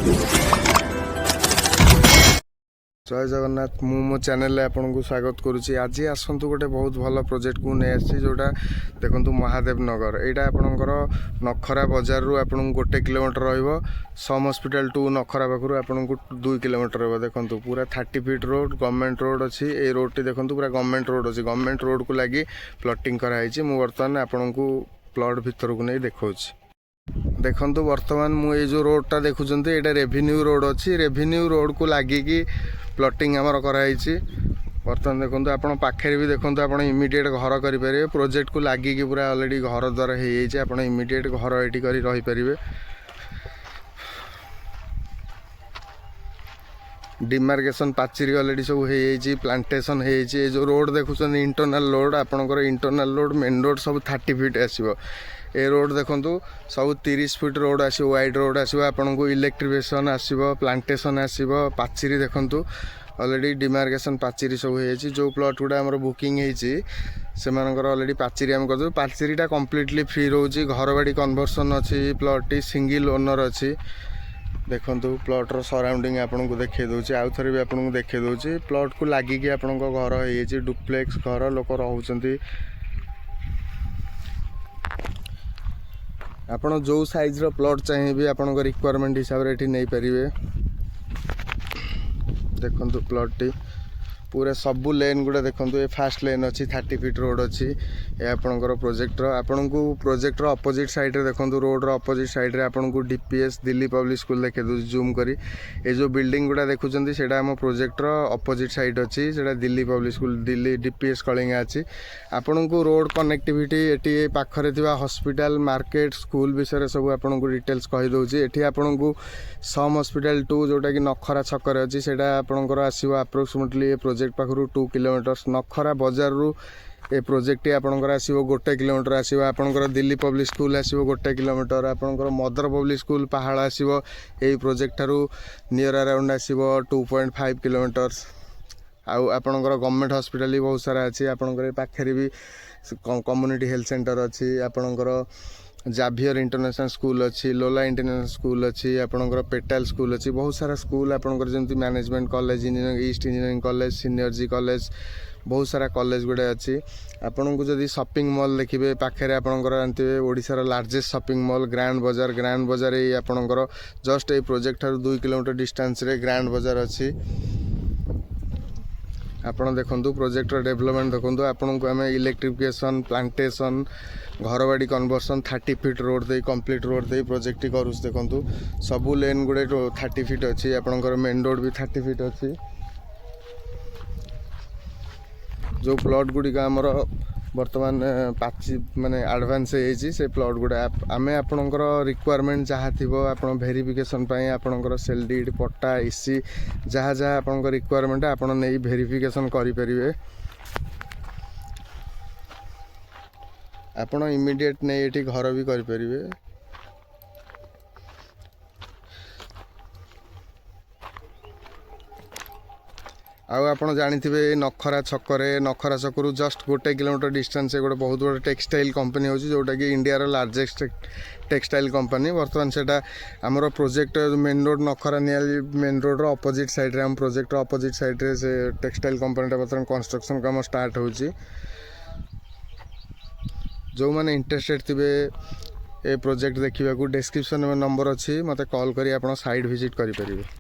जय जगन्नाथ मु मो चैनल आपन को स्वागत करुच्ची। आज आसतु गोटे बहुत भल प्रोजेक्ट को नहीं आसी जोटा देखो महादेव नगर यहाँ आपणकर नखरा बजार रु आपन को 1 किलोमीटर रहिबो। सम हॉस्पिटल टू नखरा पाखु आपन को 2 किलोमीटर रहिबो। देखो पूरा 30 फीट रोड गवर्नमेंट रोड अच्छी। ये रोड टी देखो पूरा गवर्नमेंट रोड अच्छी। गवर्नमेंट रोड को लगी प्लॉटिंग कराई। मु बर्तमान आपन को प्लॉट भीतर को नहीं देखौछि। देखो बर्तमान मुझे जो रोडटा देखुं ये रेवेन्यू रोड अच्छी। रेवेन्यू रोड को लगिकी प्लॉटिंग आमर कराई। बर्तमान देखो आप पाखे भी देखो आप इमिडिएट घर करेंगे। प्रोजेक्ट को लगिकी पूरा ऑलरेडी घर द्वार हो इमिडिएट घर ये रहीपर। डिमार्केशन पाचेरी ऑलरेडी सब हो प्लांटेशन हो। जो रोड देखुं इंटरनल रोड आपंकर इंटरनल रोड मेन रोड सब 30 फीट आसो। ए रोड देखो सब 30 फीट रोड आसो। वाइड रोड आसो। आपन को इलेक्ट्रिफिकेशन आसो प्लांटेशन आसो। पाचेरी देखो ऑलरेडी डिमार्केशन पाचेरी सब हो। जो प्लॉट गुड़ा आम बुकिंग से ऑलरेडी पाचेरी आम कर पाचेरीटा कम्प्लीटली फ्री रोचे। घर बाड़ी कन्वर्सन अच्छी। प्लॉट टी सिंगल ओनर अच्छी। देखो प्लॉटर सराउंडिंग आपन को देखे दूसरी आउ थे भी आपन को देखे दूसरी। प्लॉट को लगिकी आपण घर हो डुप्लेक्स घर लोक रोच। आपन जो साइज रो प्लॉट चाहिए आपन रिक्वायरमेंट हिसाब से नहीं पारे। देखो प्लॉट टी पूरा सबू लेन गुड़ा देखो ये फास्ट लेन अच्छी 30 फीट रोड अच्छी। ये आपंकर प्रोजेक्टर आपन को प्रोजेक्टर अपोजिट साइड रे देखो रोड रो अपोजिट साइड रे आपन को डीपीएस दिल्ली पब्लिक स्कूल देखे दो जूम करी। ये जो बिल्डिंग गुड़ा देखुं से आम प्रोजेक्टर अपोजिट साइड अच्छी। से Delhi public school Delhi DPS Kalinga अच्छी। आपन को रोड कनेक्टिविटी ये पाखरे थिबा हॉस्पिटल मार्केट स्कूल विषय सब आपन को डिटेल्स कही दउची। एठी आपन को सम हॉस्पिटल टू जोटा कि नखरा छकर अच्छी सेटा आपनकर आसीबो अप्रोक्सीमेटली प्रोजेक्ट पाखरु 2 किलोमीटर। नखरा बजार रु ए प्रोजेक्ट आपनकर आसीबो 1 किलोमीटर आसीबो। आपनकर दिल्ली पब्लिक स्कूल आसीबो 1 किलोमीटर। आपनकर मदर पब्लिक स्कूल पहाड़ आसीबो एई प्रोजेक्ट थारु नियर अराउंड आसीबो 2.5 किलोमीटर। आउ आपनकर गवर्नमेंट हॉस्पिटल भी बहुत सारा अच्छी। आपनकर पाखरे भी कम्युनिटी हेल्थ सेंटर अच्छी। आपनकर जाभियर इंटरनेशनल स्कूल अच्छी। लोला इंटरनेशनल स्कूल अच्छी। आपनकर पेटाल स्कूल अच्छी। बहुत सारा स्कूल आपनकर जंती management college engineering east engineering college सीनियरजी कॉलेज बहुत सारा कॉलेज गुड़ा अच्छी। आपन को जदि शॉपिंग मॉल देखिए पाखे आपनकर जानते ओडिशार लार्जेस्ट शॉपिंग मॉल ग्रैंड बाजार ये आपनकर जस्ट ये प्रोजेक्ट ठार 2 किलोमीटर डिस्टेंस रे ग्रैंड बाजार अच्छी। आपन देखो प्रोजेक्टर डेवलपमेंट देखो आपन को आम इलेक्ट्रिफिकेशन प्लांटेशन घर बाड़ी conversion 30 feet road they complete road they project करूँ। देखो सबू लेन गुड़े 30 फीट अच्छी। आपनकर मेन रोड भी 30 फीट अच्छी। जो प्लॉट गुड़िक आमर बर्तमान पाची माने एडवांस से प्लॉट गुड़ा आम आपणकर रिक्वायरमेंट जहाँ थी आप भेरिफिकेशन आपणकर सेल डीड पट्टा इसी जहाँ जहाँ आपणकर रिक्वायरमेंट आपन नहीं भेरिफिकेशन करें। आपन इमिडिएट नहीं ये घर भी करें। आउ आप जानी नखरा छकरे नखरा छकरू जस्ट 1 किलोमीटर डिस्टेंस गोटे बहुत बड़ा टेक्सटाइल कंपनी हो जोटा कि इंडिया लार्जेस्ट टेक्सटाइल कंपनी। बर्तमान से आमर प्रोजेक्ट मेन रोड नखरा नियाली मेन रोड रो अपोजिट साइड रे आम प्रोजेक्ट अपोजिट साइड रे से टेक्सटाइल कंपनीटा बर्तमान कंस्ट्रक्शन काम स्टार्ट होची। जो मैंने इंटरेस्टेड थे ए प्रोजेक्ट देखा डिस्क्रिप्शन में नंबर अच्छी मत कॉल करी आप साइट विजिट करेंगे।